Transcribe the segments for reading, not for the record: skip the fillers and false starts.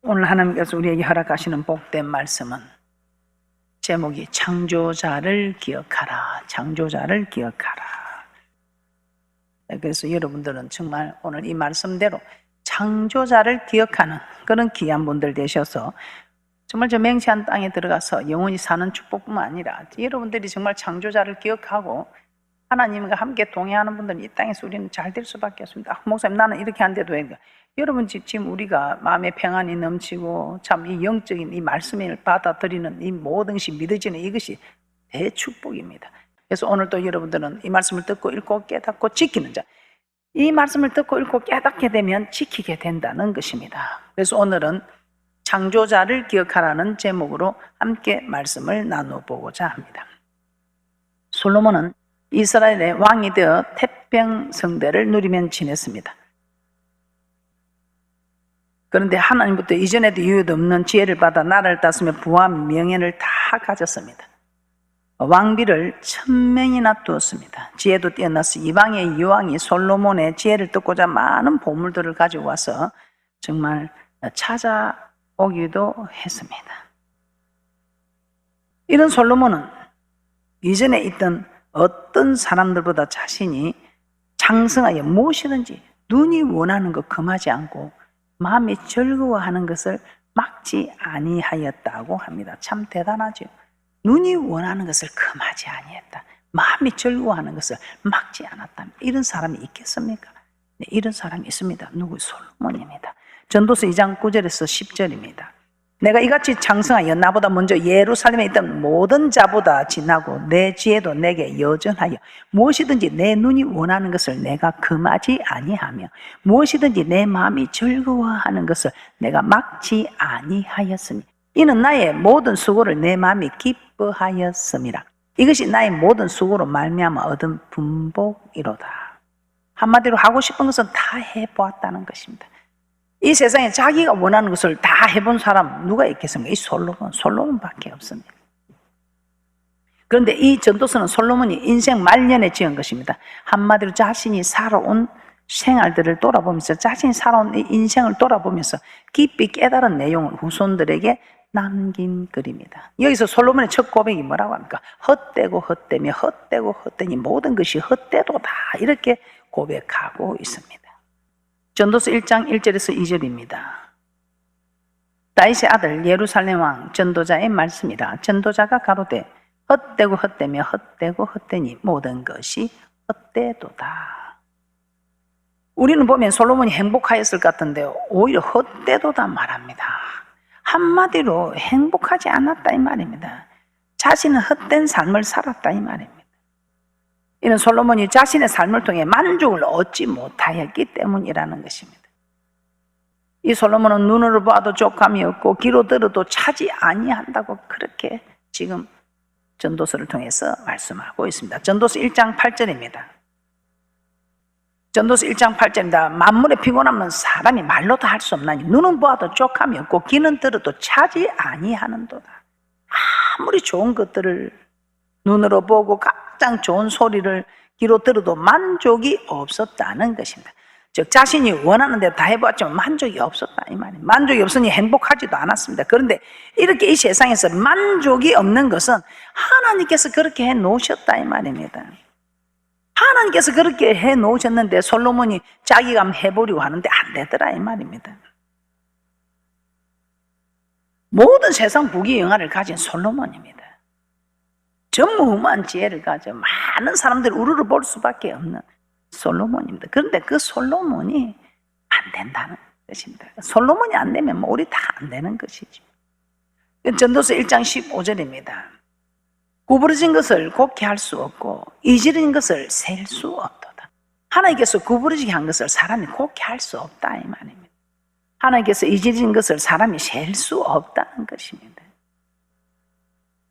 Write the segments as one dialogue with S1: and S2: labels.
S1: 오늘 하나님께서 우리에게 허락하시는 복된 말씀은 제목이 창조자를 기억하라. 창조자를 기억하라. 그래서 여러분들은 정말 오늘 이 말씀대로 창조자를 기억하는 그런 귀한 분들 되셔서 정말 저 맹세한 땅에 들어가서 영원히 사는 축복뿐만 아니라 여러분들이 정말 창조자를 기억하고 하나님과 함께 동행하는 분들은 이 땅에서 우리는 잘 될 수밖에 없습니다. 목사님, 나는 이렇게 한데도 왜? 여러분, 지금 우리가 마음의 평안이 넘치고 참 이 영적인 이 말씀을 받아들이는 이 모든 것이 믿어지는 이것이 대축복입니다. 그래서 오늘도 여러분들은 이 말씀을 듣고 읽고 깨닫고 지키는 자, 이 말씀을 듣고 읽고 깨닫게 되면 지키게 된다는 것입니다. 그래서 오늘은 창조자를 기억하라는 제목으로 함께 말씀을 나눠보고자 합니다. 솔로몬은 이스라엘의 왕이 되어 태평성대를 누리면 지냈습니다. 그런데 하나님부터 이전에도 이후에도 없는 지혜를 받아 나라를 다스리며 부와 명예를 다 가졌습니다. 왕비를 1000명이나 두었습니다. 지혜도 뛰어나서 이방의 여왕이 솔로몬의 지혜를 듣고자 많은 보물들을 가지고 와서 정말 찾아오기도 했습니다. 이런 솔로몬은 이전에 있던 어떤 사람들보다 자신이 장성하여 무엇이든지 눈이 원하는 것 금하지 않고 마음이 즐거워하는 것을 막지 아니하였다고 합니다. 참 대단하죠. 눈이 원하는 것을 금하지 아니했다. 마음이 즐거워하는 것을 막지 않았다. 이런 사람이 있겠습니까? 네, 이런 사람이 있습니다. 누구? 솔로몬입니다. 전도서 2장 9절에서 10절입니다. 내가 이같이 장성하여 나보다 먼저 예루살렘에 있던 모든 자보다 지나고 내 지혜도 내게 여전하여 무엇이든지 내 눈이 원하는 것을 내가 금하지 아니하며 무엇이든지 내 마음이 즐거워하는 것을 내가 막지 아니하였으니 이는 나의 모든 수고를 내 마음이 기뻐하였음이라. 이것이 나의 모든 수고로 말미암아 얻은 분복이로다. 한마디로 하고 싶은 것은 다 해보았다는 것입니다. 이 세상에 자기가 원하는 것을 다 해본 사람 누가 있겠습니까? 이 솔로몬밖에 없습니다. 그런데 이 전도서는 솔로몬이 인생 말년에 지은 것입니다. 한마디로 자신이 살아온 생활들을 돌아보면서 자신이 살아온 이 인생을 돌아보면서 깊이 깨달은 내용을 후손들에게 남긴 글입니다. 여기서 솔로몬의 첫 고백이 뭐라고 합니까? 헛되고 헛되며 헛되고 헛되니 모든 것이 헛되도다, 이렇게 고백하고 있습니다. 전도서 1장 1절에서 2절입니다. 다윗의 아들 예루살렘 왕 전도자의 말씀이라. 전도자가 가로되 헛되고 헛되며 헛되고 헛되니 모든 것이 헛되도다. 우리는 보면 솔로몬이 행복하였을 것 같은데 오히려 헛되도다 말합니다. 한마디로 행복하지 않았다 이 말입니다. 자신은 헛된 삶을 살았다 이 말입니다. 이는 솔로몬이 자신의 삶을 통해 만족을 얻지 못하였기 때문이라는 것입니다. 이 솔로몬은 눈으로 봐도 족함이 없고 귀로 들어도 차지 아니한다고 그렇게 지금 전도서를 통해서 말씀하고 있습니다. 전도서 1장 8절입니다. 전도서 1장 8절입니다. 만물의 피곤함은 사람이 말로도 할 수 없나니 눈은 보아도 족함이 없고 귀는 들어도 차지 아니하는도다. 아무리 좋은 것들을 눈으로 보고 가장 좋은 소리를 귀로 들어도 만족이 없었다는 것입니다. 즉 자신이 원하는 대로 다 해봤지만 만족이 없었다 이 말이에요. 만족이 없으니 행복하지도 않았습니다. 그런데 이렇게 이 세상에서 만족이 없는 것은 하나님께서 그렇게 해놓으셨다 이 말입니다. 하나님께서 그렇게 해놓으셨는데 솔로몬이 자기가 한번 해보려고 하는데 안 되더라 이 말입니다. 모든 세상 부귀영화를 가진 솔로몬입니다. 전무후무한 지혜를 가져 많은 사람들이 우르르 볼 수밖에 없는 솔로몬입니다. 그런데 그 솔로몬이 안 된다는 것입니다. 솔로몬이 안 되면 뭐 우리 다 안 되는 것이죠. 전도서 1장 15절입니다. 구부러진 것을 곱게 할 수 없고 이지른 것을 셀 수 없도다. 하나님께서 구부러지게 한 것을 사람이 곱게 할 수 없다 이 말입니다. 하나님께서 이지른 것을 사람이 셀 수 없다는 것입니다.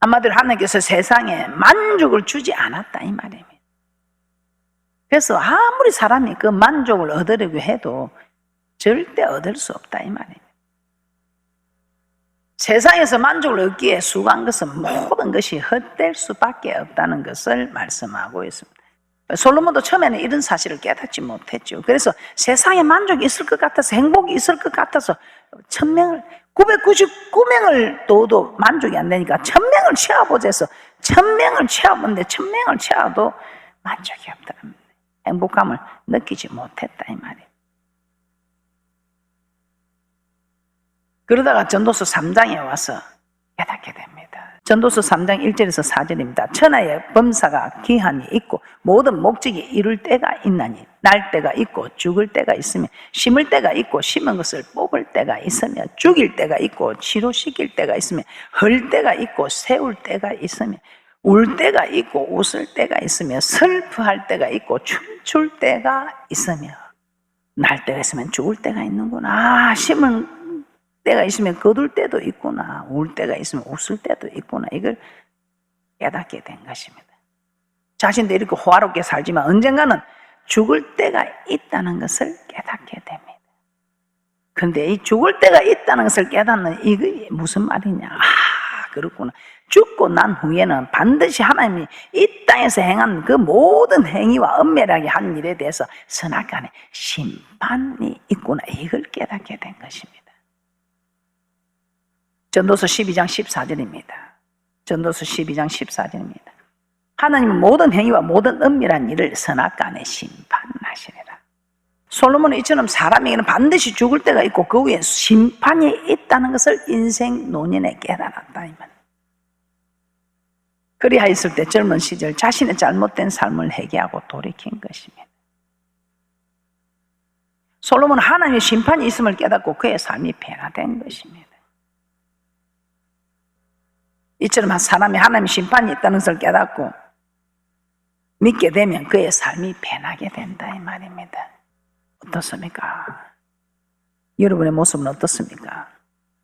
S1: 한마디로 하나님께서 세상에 만족을 주지 않았다 이 말입니다. 그래서 아무리 사람이 그 만족을 얻으려고 해도 절대 얻을 수 없다 이 말입니다. 세상에서 만족을 얻기에 수고한 것은 모든 것이 헛될 수밖에 없다는 것을 말씀하고 있습니다. 솔로몬도 처음에는 이런 사실을 깨닫지 못했죠. 그래서 세상에 만족이 있을 것 같아서, 행복이 있을 것 같아서 999명을 둬도 만족이 안 되니까 1000명을 채워보자 해서 1000명을 채워본데 1000명을 채워도 만족이 없다. 행복감을 느끼지 못했다 이 말이에요. 그러다가 전도서 3장에 와서 깨닫게 됩니다. 전도서 3장 1절에서 4절입니다. 천하의 범사가 기한이 있고 모든 목적이 이룰 때가 있나니 날 때가 있고 죽을 때가 있으며 심을 때가 있고 심은 것을 뽑을 때가 있으며 죽일 때가 있고 치료시킬 때가 있으며 헐 때가 있고 세울 때가 있으며 울 때가 있고 웃을 때가 있으며 슬퍼할 때가 있고 춤출 때가 있으며 날 때가 있으면 죽을 때가 있는구나. 심은 때가 있으면 거둘 때도 있구나. 울 때가 있으면 웃을 때도 있구나. 이걸 깨닫게 된 것입니다. 자신도 이렇게 호화롭게 살지만 언젠가는 죽을 때가 있다는 것을 깨닫게 됩니다. 그런데 이 죽을 때가 있다는 것을 깨닫는 이게 무슨 말이냐. 그렇구나. 죽고 난 후에는 반드시 하나님이 이 땅에서 행한 그 모든 행위와 엄밀하게 한 일에 대해서 선악간에 심판이 있구나. 이걸 깨닫게 된 것입니다. 전도서 12장 14절입니다. 전도서 12장 14절입니다. 하나님은 모든 행위와 모든 은밀한 일을 선악간에 심판하시리라. 솔로몬은 이처럼 사람에게는 반드시 죽을 때가 있고 그 후에 심판이 있다는 것을 인생 노년에 깨달았다 이 말. 그리하였을 때 젊은 시절 자신의 잘못된 삶을 회개하고 돌이킨 것입니다. 솔로몬은 하나님의 심판이 있음을 깨닫고 그의 삶이 변화된 것입니다. 이처럼 사람이 하나님의 심판이 있다는 것을 깨닫고 믿게 되면 그의 삶이 변하게 된다 이 말입니다. 어떻습니까? 여러분의 모습은 어떻습니까?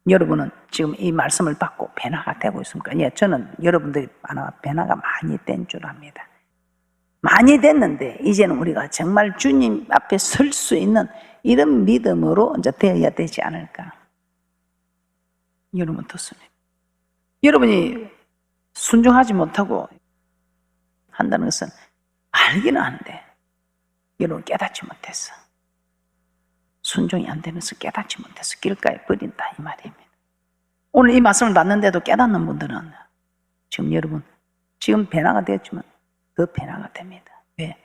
S1: 여러분은 지금 이 말씀을 받고 변화가 되고 있습니까? 예, 저는 여러분들이 아마 변화가 많이 된 줄 압니다. 많이 됐는데 이제는 우리가 정말 주님 앞에 설 수 있는 이런 믿음으로 이제 되어야 되지 않을까? 여러분 어떻습니까? 여러분이 순종하지 못하고 한다는 것은 알기는 하는데 여러분 깨닫지 못했어. 순종이 안 되면서 깨닫지 못해서 길가에 버린다 이 말입니다. 오늘 이 말씀을 받는데도 깨닫는 분들은 지금 여러분 지금 변화가 되었지만 더 변화가 됩니다. 왜?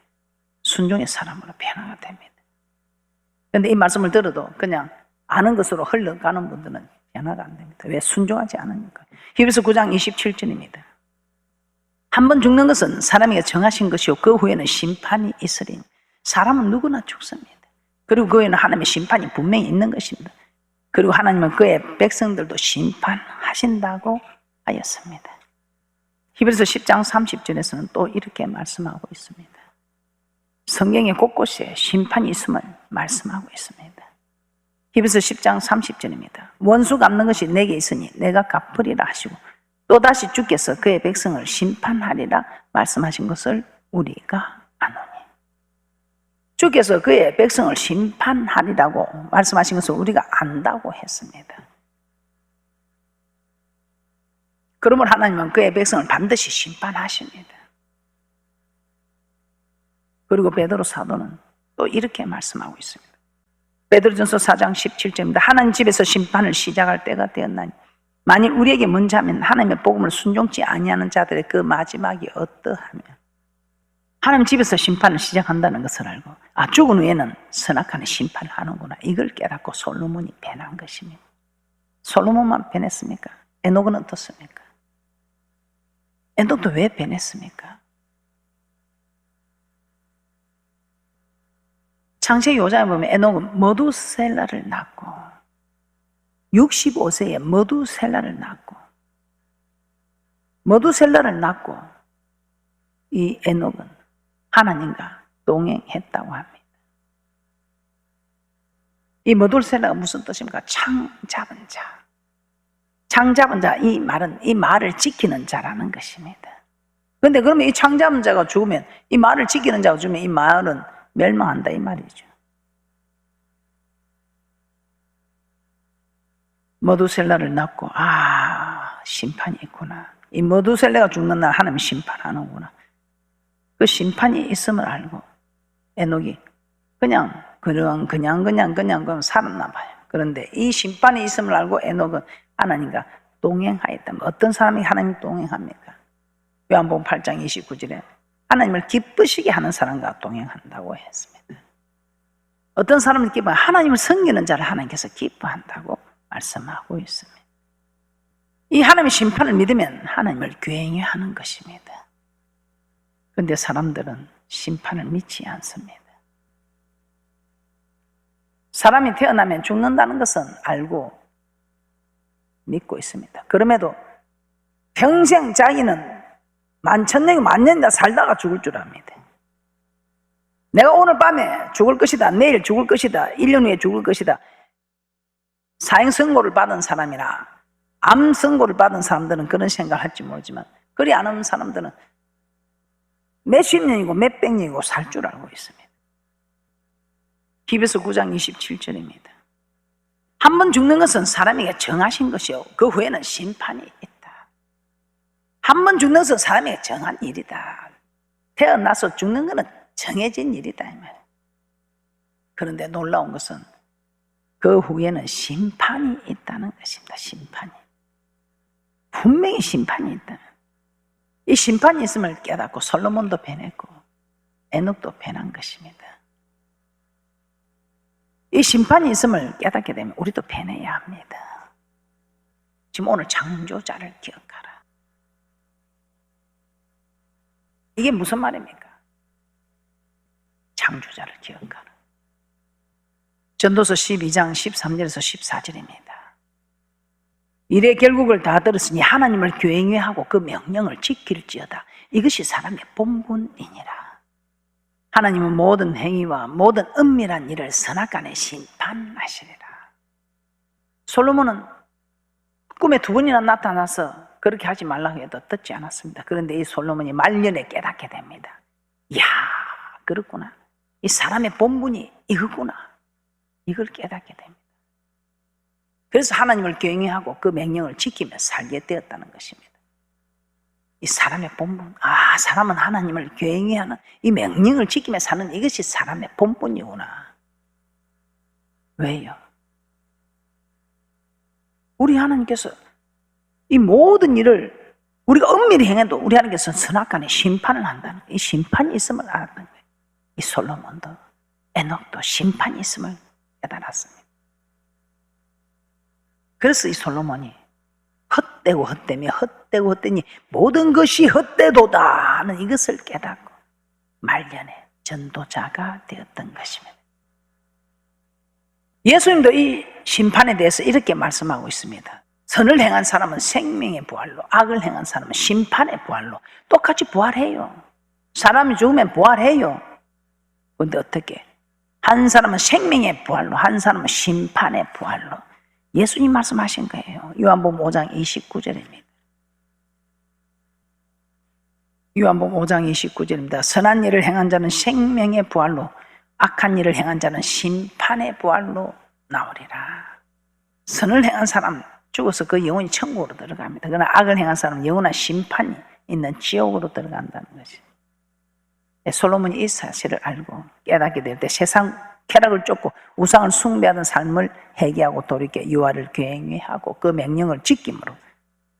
S1: 순종의 사람으로 변화가 됩니다. 그런데 이 말씀을 들어도 그냥 아는 것으로 흘러가는 분들은 변화가 안 됩니다. 왜? 순종하지 않으니까. 히브리서 9장 27절입니다. 한 번 죽는 것은 사람에게 정하신 것이요 그 후에는 심판이 있으리니 사람은 누구나 죽습니다. 그리고 그 후에는 하나님의 심판이 분명히 있는 것입니다. 그리고 하나님은 그의 백성들도 심판하신다고 하였습니다. 히브리서 10장 30절에서는 또 이렇게 말씀하고 있습니다. 성경의 곳곳에 심판이 있음을 말씀하고 있습니다. 히브리서 10장 30절입니다. 원수 갚는 것이 내게 있으니 내가 갚으리라 하시고 또다시 주께서 그의 백성을 심판하리라 말씀하신 것을 우리가 아노니. 주께서 그의 백성을 심판하리라고 말씀하신 것을 우리가 안다고 했습니다. 그러므로 하나님은 그의 백성을 반드시 심판하십니다. 그리고 베드로 사도는 또 이렇게 말씀하고 있습니다. 베드로전서 4장 17절입니다. 하나님 집에서 심판을 시작할 때가 되었나니 만일 우리에게 문자면 하나님의 복음을 순종치 아니하는 자들의 그 마지막이 어떠하며 하나님 집에서 심판을 시작한다는 것을 알고 죽은 후에는 선악간에 심판을 하는구나 이걸 깨닫고 솔로몬이 변한 것입니다. 솔로몬만 변했습니까? 에녹은 어떻습니까? 에녹도 왜 변했습니까? 창세기 5장에 보면 에녹은 머두셀라를 낳고 65세에 머두셀라를 낳고 이 에녹은 하나님과 동행했다고 합니다. 이 머두셀라가 무슨 뜻입니까? 창 잡은 자. 창 잡은 자, 이 말은 이 말을 지키는 자라는 것입니다. 그런데 그러면 이 창 잡은 자가 죽으면 이 말을 지키는 자가 죽으면 이 말은 멸망한다 이 말이죠. 머두셀라를 낳고 심판이 있구나. 이 머두셀레가 죽는 날 하나님이 심판하는구나. 그 심판이 있음을 알고 에녹이 그냥 살았나 봐요. 그런데 이 심판이 있음을 알고 에녹은 하나님과 동행하였다. 어떤 사람이 하나님 동행합니까? 요한복음 8장 29절에 하나님을 기쁘시게 하는 사람과 동행한다고 했습니다. 어떤 사람은 하나님을 섬기는 자를 하나님께서 기뻐한다고 말씀하고 있습니다. 이 하나님의 심판을 믿으면 하나님을 굉해하는 것입니다. 그런데 사람들은 심판을 믿지 않습니다. 사람이 태어나면 죽는다는 것은 알고 믿고 있습니다. 그럼에도 평생 자기는 만천년 만년 살다가 죽을 줄 압니다. 내가 오늘 밤에 죽을 것이다, 내일 죽을 것이다, 1년 후에 죽을 것이다. 사형 선고를 받은 사람이나 암 선고를 받은 사람들은 그런 생각을 할지 모르지만 그리 안 하는 사람들은 몇십 년이고 몇백 년이고 살 줄 알고 있습니다. 히브리서 9장 27절입니다. 한 번 죽는 것은 사람에게 정하신 것이요 그 후에는 심판이 있다. 한 번 죽는 것은 사람에게 정한 일이다. 태어나서 죽는 것은 정해진 일이다 이 말이에요. 그런데 놀라운 것은 그 후에는 심판이 있다는 것입니다. 심판이. 분명히 심판이 있다. 이 심판이 있음을 깨닫고 솔로몬도 배냈고 에녹도 배난 것입니다. 이 심판이 있음을 깨닫게 되면 우리도 배내야 합니다. 지금 오늘 창조자를 기억하라. 이게 무슨 말입니까? 창조자를 기억하라. 전도서 12장 13절에서 14절입니다. 일의 결국을 다 들었으니 하나님을 교행하고 그 명령을 지킬지어다. 이것이 사람의 본분이니라. 하나님은 모든 행위와 모든 은밀한 일을 선악간에 심판하시리라. 솔로몬은 꿈에 2번이나 나타나서 그렇게 하지 말라고 해도 듣지 않았습니다. 그런데 이 솔로몬이 말년에 깨닫게 됩니다. 이야, 그렇구나. 이 사람의 본분이 이거구나. 이걸 깨닫게 됩니다. 그래서 하나님을 경외하고 그 명령을 지키며 살게 되었다는 것입니다. 이 사람의 본분, 사람은 하나님을 경외하는 이 명령을 지키며 사는 이것이 사람의 본분이구나. 왜요? 우리 하나님께서 이 모든 일을 우리가 은밀히 행해도 우리 하나님께서 선악간에 심판을 한다는 거예요. 이 심판이 있음을 알았던 거예요. 이 솔로몬도 에녹도 심판이 있음을 깨달았습니다. 그래서 이 솔로몬이 헛되고 헛되며 헛되고 헛되니 모든 것이 헛되도다 하는 이것을 깨닫고 말년에 전도자가 되었던 것입니다. 예수님도 이 심판에 대해서 이렇게 말씀하고 있습니다. 선을 행한 사람은 생명의 부활로, 악을 행한 사람은 심판의 부활로 똑같이 부활해요. 사람이 죽으면 부활해요. 그런데 어떻게? 한 사람은 생명의 부활로, 한 사람은 심판의 부활로. 예수님 말씀하신 거예요. 요한복음 5장 29절입니다. 요한복음 5장 29절입니다. 선한 일을 행한 자는 생명의 부활로, 악한 일을 행한 자는 심판의 부활로 나오리라. 선을 행한 사람 죽어서 그 영혼이 천국으로 들어갑니다. 그러나 악을 행한 사람은 영원한 심판이 있는 지옥으로 들어간다는 것이. 솔로몬이 이 사실을 알고 깨닫게 될 때 세상 쾌락을 쫓고 우상을 숭배하던 삶을 회개하고 돌이켜 여호와를 경외하고 그 명령을 지킴으로,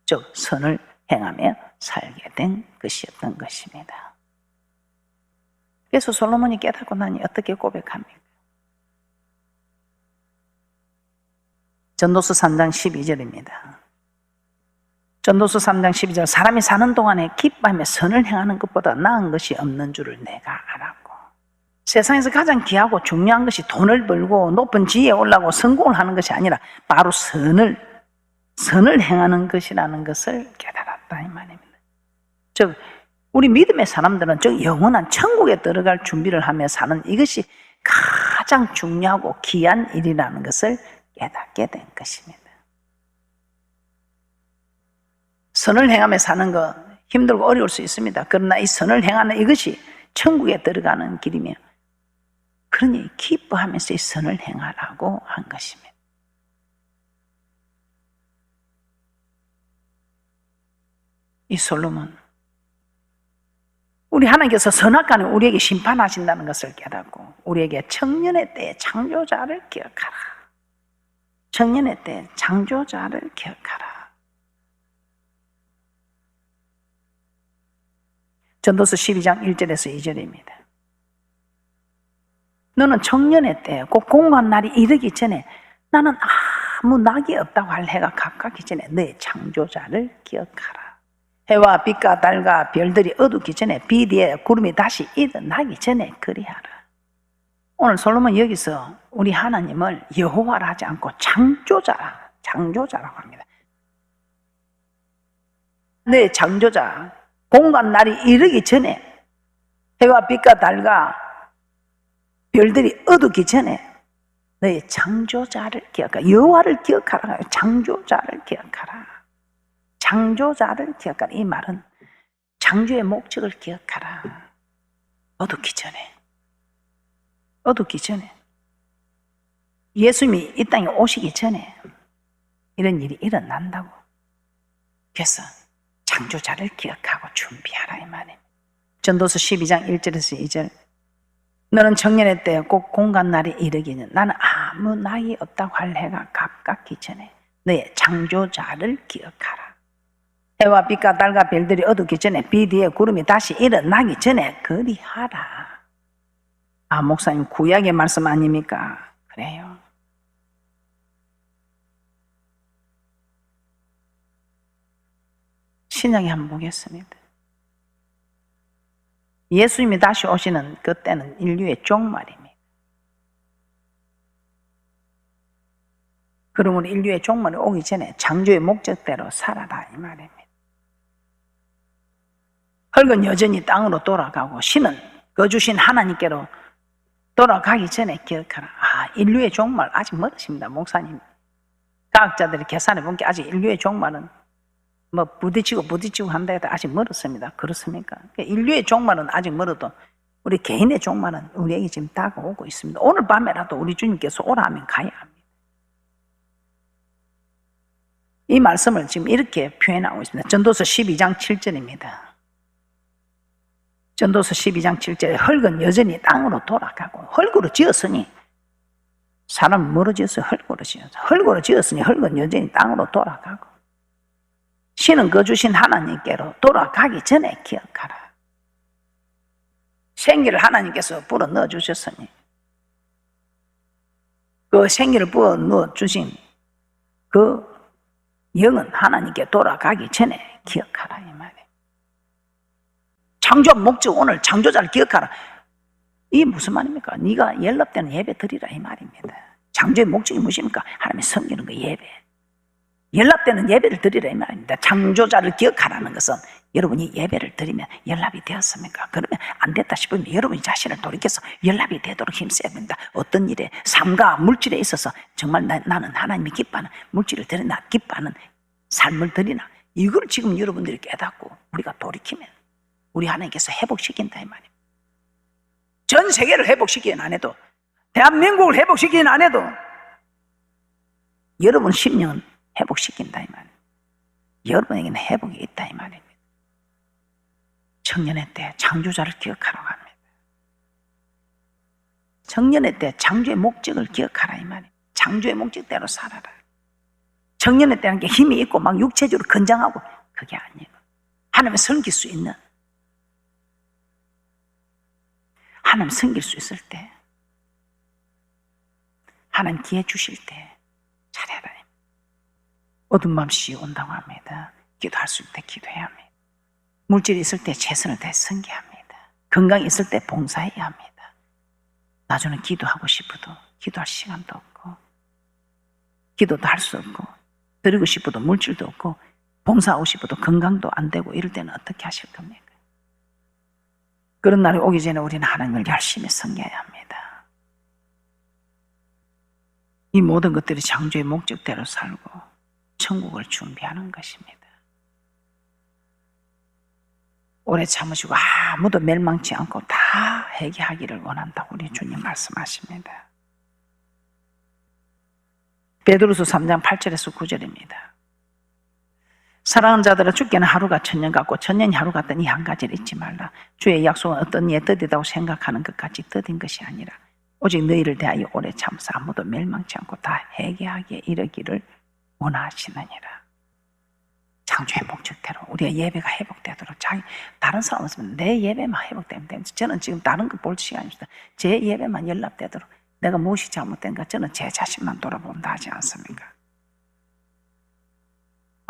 S1: 즉 선을 행하며 살게 된 것이었던 것입니다. 그래서 솔로몬이 깨닫고 나니 어떻게 고백합니까? 전도서 3장 12절입니다. 전도서 3장 12절, 사람이 사는 동안에 기뻐하며 선을 행하는 것보다 나은 것이 없는 줄을 내가 알았고, 세상에서 가장 귀하고 중요한 것이 돈을 벌고 높은 지위에 올라가고 성공을 하는 것이 아니라 바로 선을 행하는 것이라는 것을 깨달았다 이 말입니다. 즉 우리 믿음의 사람들은 즉 영원한 천국에 들어갈 준비를 하며 사는 이것이 가장 중요하고 귀한 일이라는 것을 깨닫게 된 것입니다. 선을 행하며 사는 거 힘들고 어려울 수 있습니다. 그러나 이 선을 행하는 이것이 천국에 들어가는 길이며, 그러니 기뻐하면서 이 선을 행하라고 한 것입니다. 이 솔로몬, 우리 하나님께서 선악간에 우리에게 심판하신다는 것을 깨닫고 우리에게 청년의 때에 창조자를 기억하라. 청년의 때에 창조자를 기억하라. 전도서 12장 1절에서 2절입니다. 너는 청년의 때에 꼭 공고한 날이 이르기 전에 나는 아무 낙이 없다고 할 해가 가깝기 전에 너의 창조자를 기억하라. 해와 빛과 달과 별들이 어둡기 전에 비 뒤에 구름이 다시 일어나기 전에 그리하라. 오늘 솔로몬 여기서 우리 하나님을 여호와라 하지 않고 창조자라고 합니다. 너의 창조자, 공간 날이 이르기 전에 해와 빛과 달과 별들이 어둡기 전에 너의 창조자를 기억하라. 여호와를 기억하라. 창조자를 기억하라. 창조자를 기억하라. 이 말은 창조의 목적을 기억하라. 어둡기 전에 예수님이 이 땅에 오시기 전에 이런 일이 일어난다고. 그래서 창조자를 기억하고 준비하라 이 말입니다. 전도서 12장 1절에서 2절, 너는 청년의 때에 꼭 공간 날이 이르기는 나는 아무 나이 없다고 할 해가 가깝기 전에 너의 창조자를 기억하라. 해와 빛과 달과 별들이 어둡기 전에 비 뒤에 구름이 다시 일어나기 전에 그리하라. 아, 목사님 구약의 말씀 아닙니까? 그래요. 신약에 한번 보겠습니다. 예수님이 다시 오시는 그때는 인류의 종말입니다. 그러므로 인류의 종말이 오기 전에 창조의 목적대로 살아라 이 말입니다. 흙은 여전히 땅으로 돌아가고 신은 거주신 하나님께로 돌아가기 전에 기억하라. 아, 인류의 종말 아직 멀었습니다. 목사님, 과학자들이 계산해 본 게 아직 인류의 종말은 뭐 부딪히고 한다 해도 아직 멀었습니다. 그렇습니까? 인류의 종말은 아직 멀어도 우리 개인의 종말은 우리에게 지금 다가오고 있습니다. 오늘 밤에라도 우리 주님께서 오라 하면 가야 합니다. 이 말씀을 지금 이렇게 표현하고 있습니다. 전도서 12장 7절입니다. 전도서 12장 7절에 흙은 여전히 땅으로 돌아가고, 흙으로 지었으니 사람은 뭐로 지었어요? 흙으로 지었어요. 흙으로 지었으니 흙은 여전히 땅으로 돌아가고, 신은 거주신 하나님께로 돌아가기 전에 기억하라. 생기를 하나님께서 불어 넣어주셨으니 그 생기를 불어 넣어주신 그 영은 하나님께 돌아가기 전에 기억하라 이 말이에요. 창조 목적, 오늘 창조자를 기억하라. 이게 무슨 말입니까? 네가 연락되는 예배 드리라 이 말입니다. 창조의 목적이 무엇입니까? 하나님의 섬기는 거 예배. 연락되는 예배를 드리라 이 말입니다. 창조자를 기억하라는 것은 여러분이 예배를 드리면 연락이 되었습니까? 그러면 안 됐다 싶으면 여러분이 자신을 돌이켜서 연락이 되도록 힘써야 됩니다. 어떤 일에, 삶과 물질에 있어서 정말 나는 하나님이 기뻐하는 물질을 드리나, 기뻐하는 삶을 드리나, 이걸 지금 여러분들이 깨닫고 우리가 돌이키면 우리 하나님께서 회복시킨다 이 말입니다. 전 세계를 회복시키긴 안 해도, 대한민국을 회복시키긴 안 해도 여러분 심령은 회복시킨다 이 말이에요. 여러분에게는 회복이 있다 이 말입니다. 청년의 때 창조자를 기억하라고 합니다. 청년의 때 창조의 목적을 기억하라 이 말이에요. 창조의 목적대로 살아라. 청년의 때는 게 힘이 있고 막 육체적으로 건장하고 그게 아니에요. 하나님을 섬길 수 있는, 하나님 섬길 수 있을 때, 하나님 기회 주실 때 잘해라. 어두운 밤 시이 온다고 합니다. 기도할 수 있을 때 기도해야 합니다. 물질이 있을 때 최선을 다해 섬겨합니다. 건강이 있을 때 봉사해야 합니다. 나중에 기도하고 싶어도 기도할 시간도 없고, 기도도 할 수 없고, 드리고 싶어도 물질도 없고, 봉사하고 싶어도 건강도 안 되고, 이럴 때는 어떻게 하실 겁니까? 그런 날이 오기 전에 우리는 하나님을 열심히 섬겨야 합니다. 이 모든 것들이 창조의 목적대로 살고 천국을 준비하는 것입니다. 오래 참으시고 아무도 멸망치 않고 다 회개하기를 원한다고 우리 주님 말씀하십니다. 베드로서 3장 8절에서 9절입니다. 사랑하는 자들아, 주께는 하루가 천년 같고 천년이 하루 같더니 한 가지를 잊지 말라. 주의 약속은 어떤 이에 더디다고 생각하는 것까지 더딘 것이 아니라 오직 너희를 대하여 오래 참사 아무도 멸망치 않고 다 회개하기에 이르기를 원하시느니라. 창조의 목적대로 우리가 예배가 회복되도록, 다른 사람 없으면 내 예배만 회복되면 됩니다. 저는 지금 다른 거 볼 시간이 없어요. 제 예배만 연락되도록, 내가 무엇이 잘못된가 저는 제 자신만 돌아본다 하지 않습니까?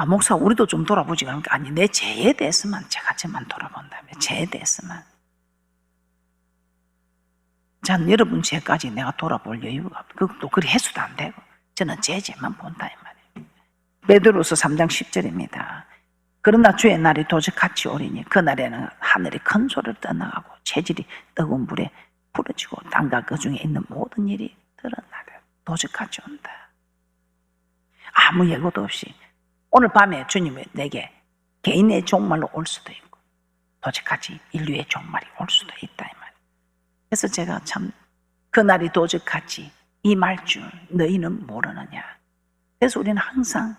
S1: 목사 우리도 좀 돌아보지 그러니까, 아니 내 죄에 대해서만 제가 저만 돌아본다며. 죄에 대해서만. 전 여러분 죄까지 내가 돌아볼 여유가 없고 그것도 그리 해수도 안 되고 저는 제 죄만 본다 이 말이에요. 베드로서 3장 10절입니다. 그러나 주의 날이 도적같이 오리니 그날에는 하늘이 큰 소리를 떠나가고 체질이 뜨거운 불에 부러지고 땅과 그 중에 있는 모든 일이 드러나리라. 도적같이 온다. 아무 예고도 없이 오늘 밤에 주님이 내게 개인의 종말로 올 수도 있고 도적같이 인류의 종말이 올 수도 있다 이 말이에요. 그래서 제가 참 그날이 도적같이 임할 줄 너희는 모르느냐. 그래서 우리는 항상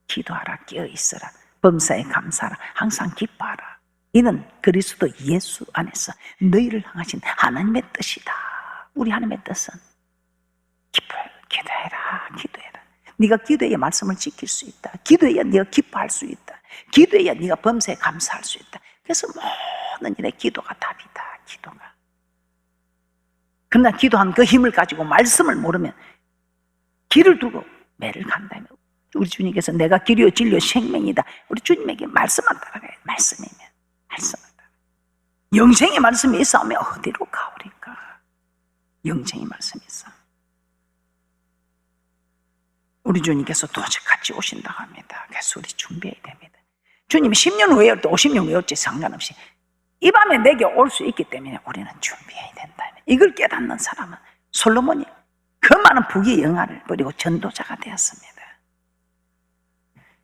S1: 기도하라, 깨어있으라, 범사에 감사하라, 항상 기뻐하라. 이는 그리스도 예수 안에서 너희를 향하신 하나님의 뜻이다. 우리 하나님의 뜻은 기도해라, 기도해라. 네가 기도해야 말씀을 지킬 수 있다. 기도해야 네가 기뻐할 수 있다. 기도해야 네가 범사에 감사할 수 있다. 그래서 모든 일에 기도가 답이다. 기도가. 그러나 기도한 그 힘을 가지고 말씀을 모르면 길을 두고 매를 간다면, 우리 주님께서 내가 길이요 진리요 생명이다. 우리 주님에게 말씀만 따라가요. 말씀이면 말씀만 따라. 영생의 말씀이 있으면 어디로 가오리까? 영생의 말씀이 있어. 우리 주님께서 도적같이 오신다고 합니다. 그래서 우리 준비해야 됩니다. 주님이 10년 후에 올 때 50년 후에 올지 상관없이 이 밤에 내게 올 수 있기 때문에 우리는 준비해야 된다. 이걸 깨닫는 사람은 솔로몬이 그 많은 부귀의 영화를 버리고 전도자가 되었습니다.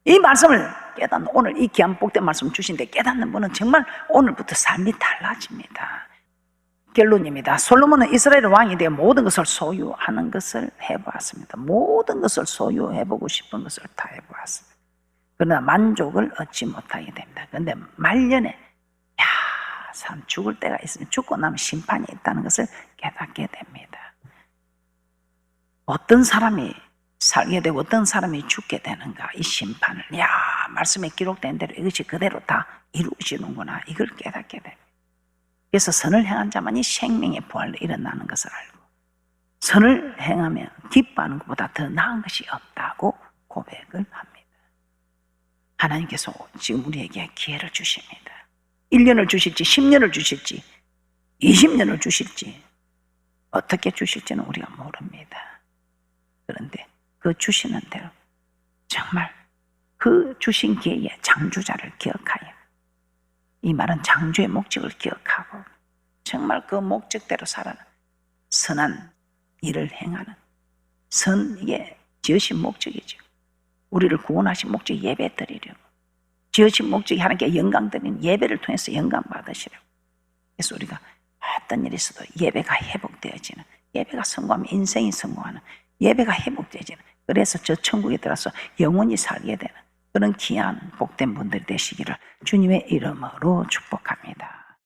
S1: 이 말씀을 깨닫는, 오늘 이 귀한 복된 말씀 주신데 깨닫는 분은 정말 오늘부터 삶이 달라집니다. 결론입니다. 솔로몬은 이스라엘 왕이 되어 모든 것을 소유하는 것을 해보았습니다. 모든 것을 소유해보고 싶은 것을 다 해보았습니다. 그러나 만족을 얻지 못하게 됩니다. 그런데 말년에 사람 죽을 때가 있으면 죽고 나면 심판이 있다는 것을 깨닫게 됩니다. 어떤 사람이 살게 되고 어떤 사람이 죽게 되는가, 이 심판을 말씀에 기록된 대로 이것이 그대로 다 이루어지는구나, 이걸 깨닫게 됩니다. 그래서 선을 행한 자만이 생명의 부활로 일어나는 것을 알고 선을 행하면 기뻐하는 것보다 더 나은 것이 없다고 고백을 합니다. 하나님께서 지금 우리에게 기회를 주십니다. 1년을 주실지 10년을 주실지 20년을 주실지 어떻게 주실지는 우리가 모릅니다. 그런데 그 주시는 대로 정말 그 주신 기회에 창조자를 기억하여, 이 말은 창조의 목적을 기억하고 정말 그 목적대로 살아는 선한 일을 행하는, 이게 지으신 목적이죠. 우리를 구원하신 목적이 예배 드리려고, 지으신 목적이 하나님께 영광 드리는 예배를 통해서 영광 받으시려고. 그래서 우리가 어떤 일이 있어도 예배가 회복되어지는, 예배가 성공하면 인생이 성공하는, 예배가 회복되어지는, 그래서 저 천국에 들어서 영원히 살게 되는 그런 귀한 복된 분들이 되시기를 주님의 이름으로 축복합니다.